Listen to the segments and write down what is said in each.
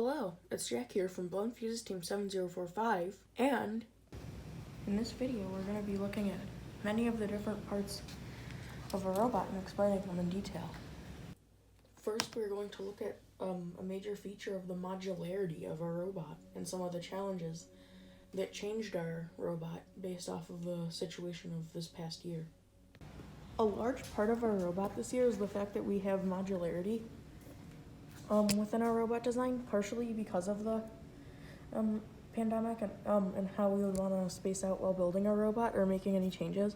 Hello, it's Jack here from BlownFuses7045, and in this video we're going to be looking at many of the different parts of a robot and explaining them in detail. First, we're going to look at a major feature of the modularity of our robot and some of the challenges that changed our robot based off of the situation of this past year. A large part of our robot this year is the fact that we have modularity within our robot design, partially because of the pandemic and how we would want to space out while building our robot or making any changes,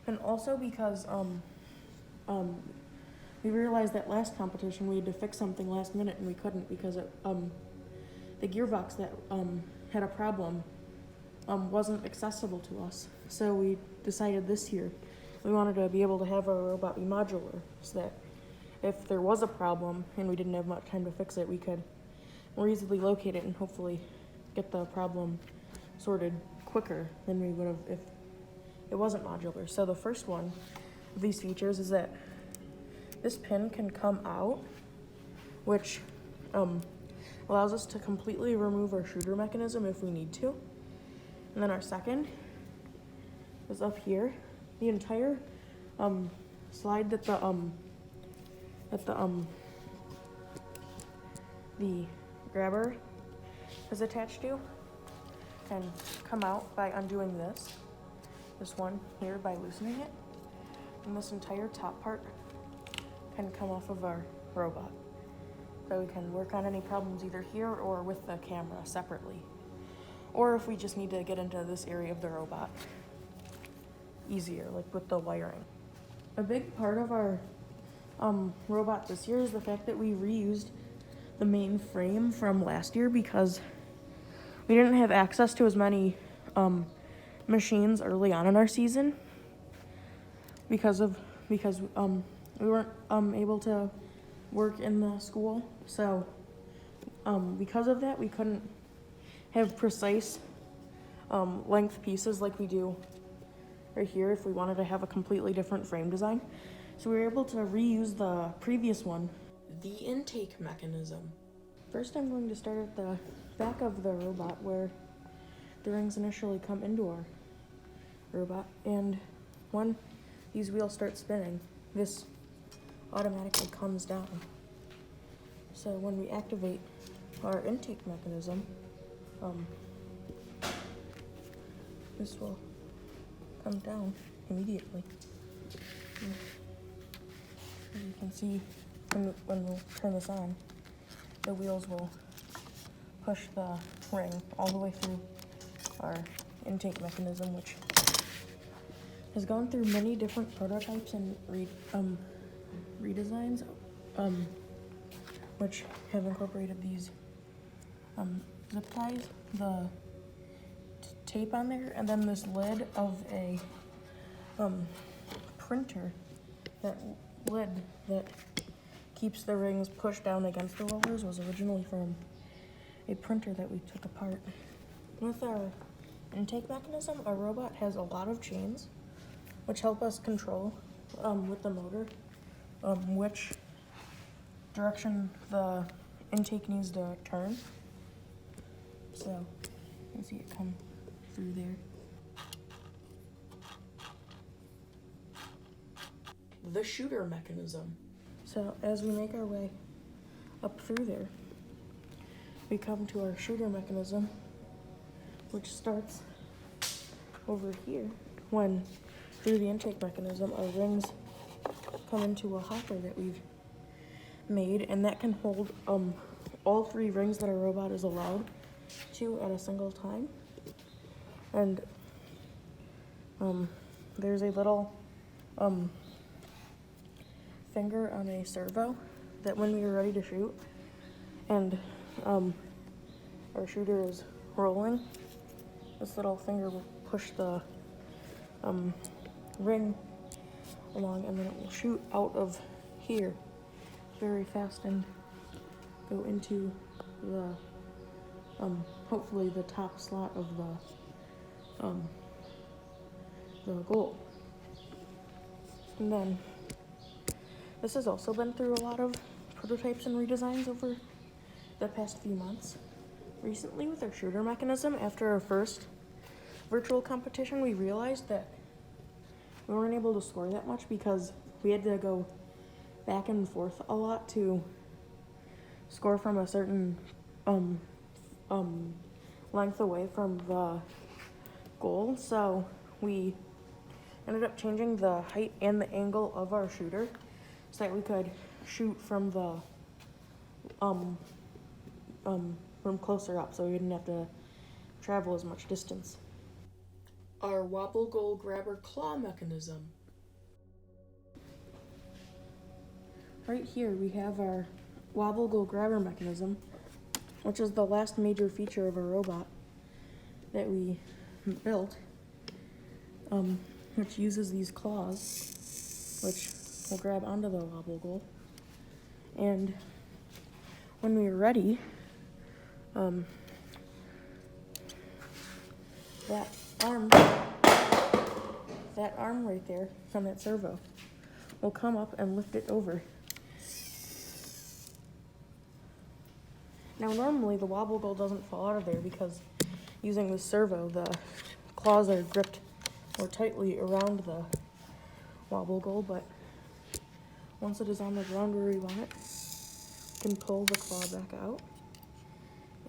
and also because we realized that last competition we had to fix something last minute and we couldn't because the gearbox that had a problem wasn't accessible to us. So we decided this year we wanted to be able to have our robot be modular, so that if there was a problem and we didn't have much time to fix it, we could more easily locate it and hopefully get the problem sorted quicker than we would have if it wasn't modular. So the first one of these features is that this pin can come out, which allows us to completely remove our shooter mechanism if we need to. And then our second is up here. The entire slide that the grabber is attached to can come out by undoing this one here by loosening it, and this entire top part can come off of our robot, so we can work on any problems either here or with the camera separately, or if we just need to get into this area of the robot easier, like with the wiring. A big part of our robot this year is the fact that we reused the main frame from last year because we didn't have access to as many machines early on in our season because we weren't able to work in the school. So because of that, we couldn't have precise length pieces like we do right here if we wanted to have a completely different frame design. So we were able to reuse the previous one. The intake mechanism. First, I'm going to start at the back of the robot where the rings initially come into our robot, and when these wheels start spinning, this automatically comes down. So when we activate our intake mechanism, this will come down immediately. As you can see, when we turn this on, the wheels will push the ring all the way through our intake mechanism, which has gone through many different prototypes and redesigns, which have incorporated these zip ties, the tape on there, and then this lid of a printer. That lid that keeps the rings pushed down against the rollers was originally from a printer that we took apart. With our intake mechanism, our robot has a lot of chains, which help us control with the motor which direction the intake needs to turn. So you can see it come through there. The shooter mechanism. So as we make our way up through there, we come to our shooter mechanism, which starts over here. When through the intake mechanism, our rings come into a hopper that we've made, and that can hold all 3 rings that our robot is allowed to at a single time. And there's a little finger on a servo that when we are ready to shoot and our shooter is rolling, this little finger will push the ring along, and then it will shoot out of here very fast and go into the hopefully the top slot of the goal. And then this has also been through a lot of prototypes and redesigns over the past few months. Recently with our shooter mechanism, after our first virtual competition, we realized that we weren't able to score that much because we had to go back and forth a lot to score from a certain length away from the goal. So we ended up changing the height and the angle of our shooter so that we could shoot from the from closer up, so we didn't have to travel as much distance. Our wobble goal grabber claw mechanism. Right here we have our wobble goal grabber mechanism, which is the last major feature of our robot that we built, which uses these claws, which will grab onto the wobble goal. And when we are ready, that arm right there on that servo will come up and lift it over. Now normally the wobble goal doesn't fall out of there because using the servo, the claws are gripped more tightly around the wobble goal, but once it is on the ground where we want it, we can pull the claw back out.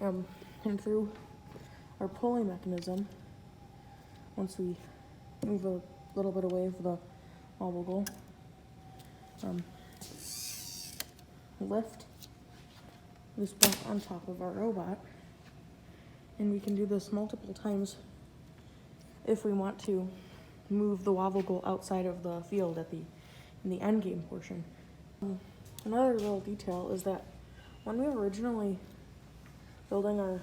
And through our pulling mechanism, once we move a little bit away from the wobble goal, lift this back on top of our robot, and we can do this multiple times if we want to move the wobble goal outside of the field in the end game portion. Another little detail is that when we were originally building our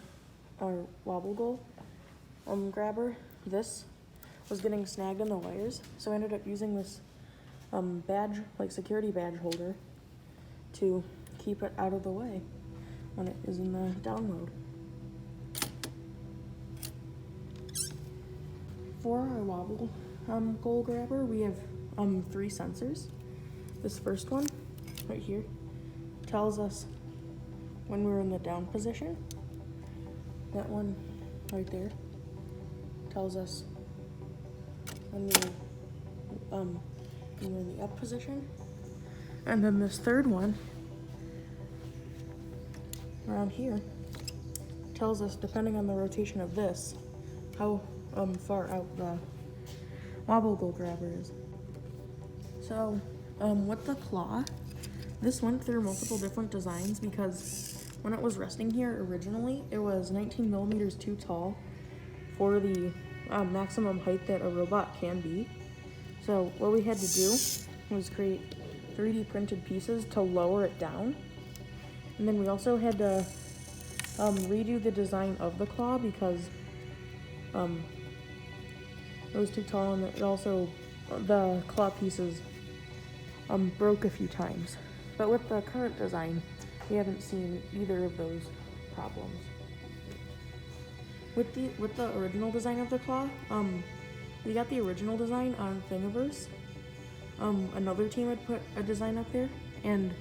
wobble goal grabber, this was getting snagged in the wires, so I ended up using this badge, like security badge holder, to keep it out of the way when it is in the down mode. For our wobble goal grabber, we have 3 sensors. This first one right here tells us when we're in the down position. That one right there tells us when we're in the up position. And then this third one around here tells us, depending on the rotation of this, how far out the wobble goal grabber is. So with the claw, this went through multiple different designs because when it was resting here originally, it was 19 millimeters too tall for the maximum height that a robot can be. So what we had to do was create 3D printed pieces to lower it down. And then we also had to redo the design of the claw because it was too tall, and it also, the claw pieces broke a few times. But with the current design, we haven't seen either of those problems. With the original design of the claw, we got the original design on Thingiverse. Another team had put a design up there, and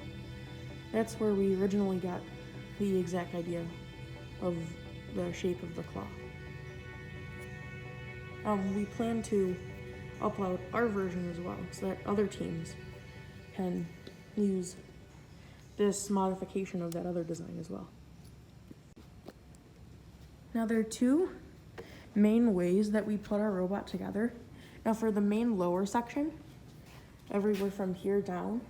that's where we originally got the exact idea of the shape of the claw. We plan to upload our version as well, so that other teams can use this modification of that other design as well. Now there are 2 main ways that we put our robot together. Now for the main lower section, everywhere from here down,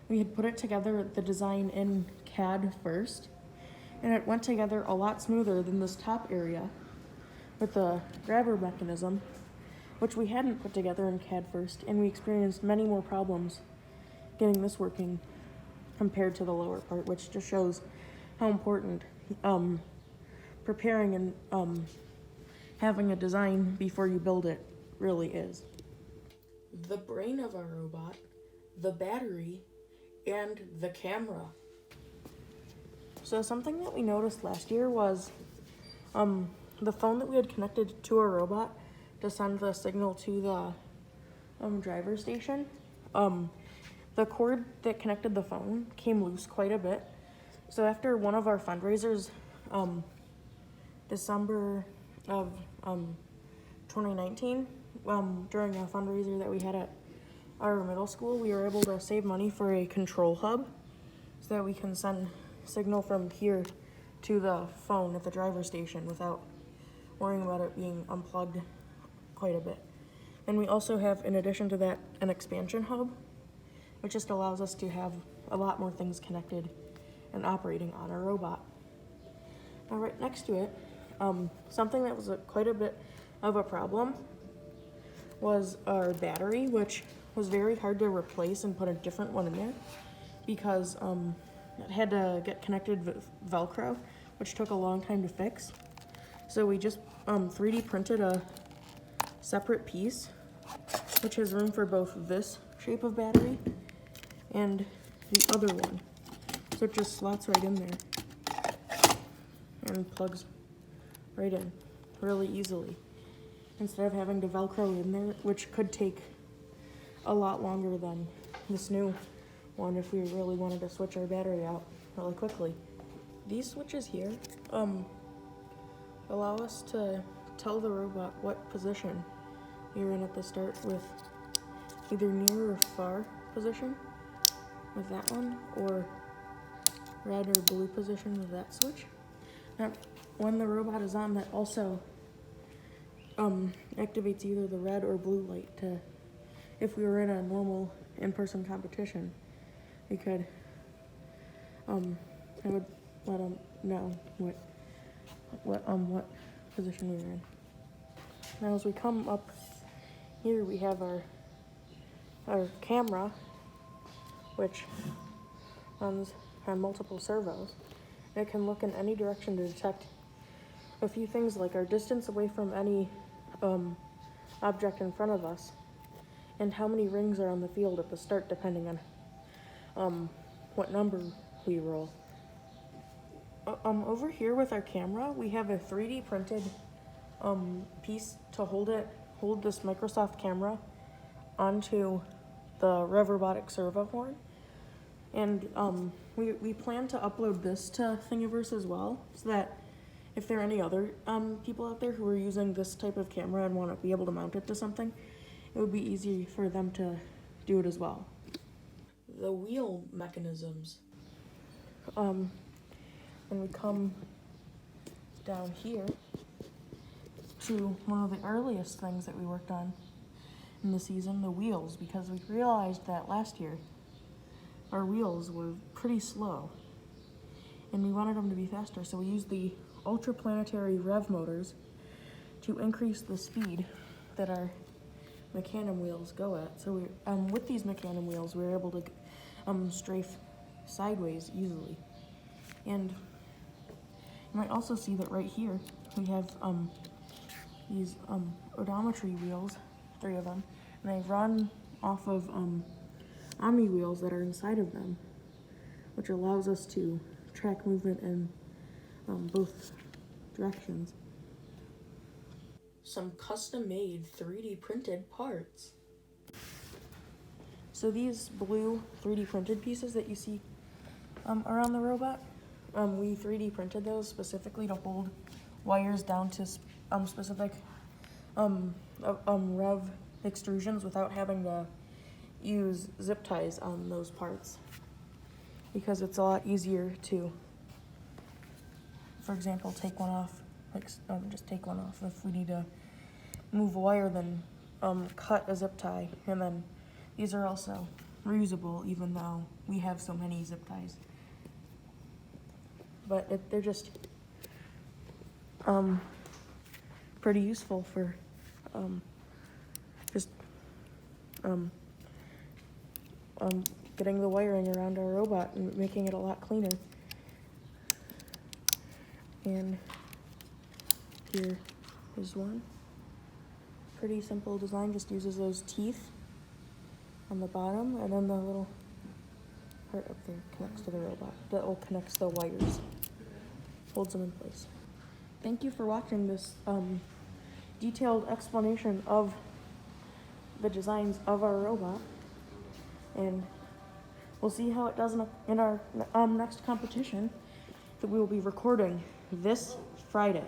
we had put it together, the design in CAD first, and it went together a lot smoother than this top area with the grabber mechanism, which we hadn't put together in CAD first, and we experienced many more problems getting this working compared to the lower part, which just shows how important preparing and having a design before you build it really is. The brain of our robot, the battery, and the camera. So something that we noticed last year was the phone that we had connected to our robot to send the signal to the driver station. The cord that connected the phone came loose quite a bit, So after one of our fundraisers, December of 2019, during a fundraiser that we had at our middle school, we were able to save money for a control hub so that we can send signal from here to the phone at the driver station without worrying about it being unplugged quite a bit. And we also have, in addition to that, an expansion hub, which just allows us to have a lot more things connected and operating on our robot. Now right next to it, something that was quite a bit of a problem was our battery, which was very hard to replace and put a different one in there because it had to get connected with Velcro, which took a long time to fix. So we just 3D printed a separate piece, which has room for both this shape of battery and the other one. So it just slots right in there and plugs right in really easily, instead of having to Velcro in there, which could take a lot longer than this new one if we really wanted to switch our battery out really quickly. These switches here allow us to tell the robot what position you're in at the start with either near or far position with that one, or red or blue position with that switch. Now, when the robot is on, that also activates either the red or blue light to, if we were in a normal in-person competition, we could, I would let them know what position we were in. Now as we come up here, we have our camera, which runs on multiple servos. It can look in any direction to detect a few things like our distance away from any object in front of us and how many rings are on the field at the start, depending on what number we roll. Over here with our camera, we have a 3D printed piece to hold this Microsoft camera onto the Rev Robotics servo horn. And we plan to upload this to Thingiverse as well, so that if there are any other people out there who are using this type of camera and want to be able to mount it to something, it would be easy for them to do it as well. The wheel mechanisms. When we come down here to one of the earliest things that we worked on in the season, the wheels, because we realized that last year our wheels were pretty slow and we wanted them to be faster, so we used the ultraplanetary rev motors to increase the speed that our Mecanum wheels go at. So we, with these Mecanum wheels, we were able to strafe sideways easily. And you might also see that right here we have these odometry wheels, 3 of them, and they run off of Omni wheels that are inside of them, which allows us to track movement in both directions. Some custom-made 3D printed parts. So these blue 3D printed pieces that you see around the robot, we 3D printed those specifically to hold wires down to specific rev extrusions without having to use zip ties on those parts, because it's a lot easier to, for example, take one off, just take one off if we need to move a wire, then cut a zip tie, and then these are also reusable even though we have so many zip ties. But they're just pretty useful for getting the wiring around our robot and making it a lot cleaner. And here is one. Pretty simple design, just uses those teeth on the bottom, and then the little part up there connects to the robot. That all connects the wires, holds them in place. Thank you for watching this detailed explanation of the designs of our robot, and we'll see how it does in our next competition. that we will be recording this Friday.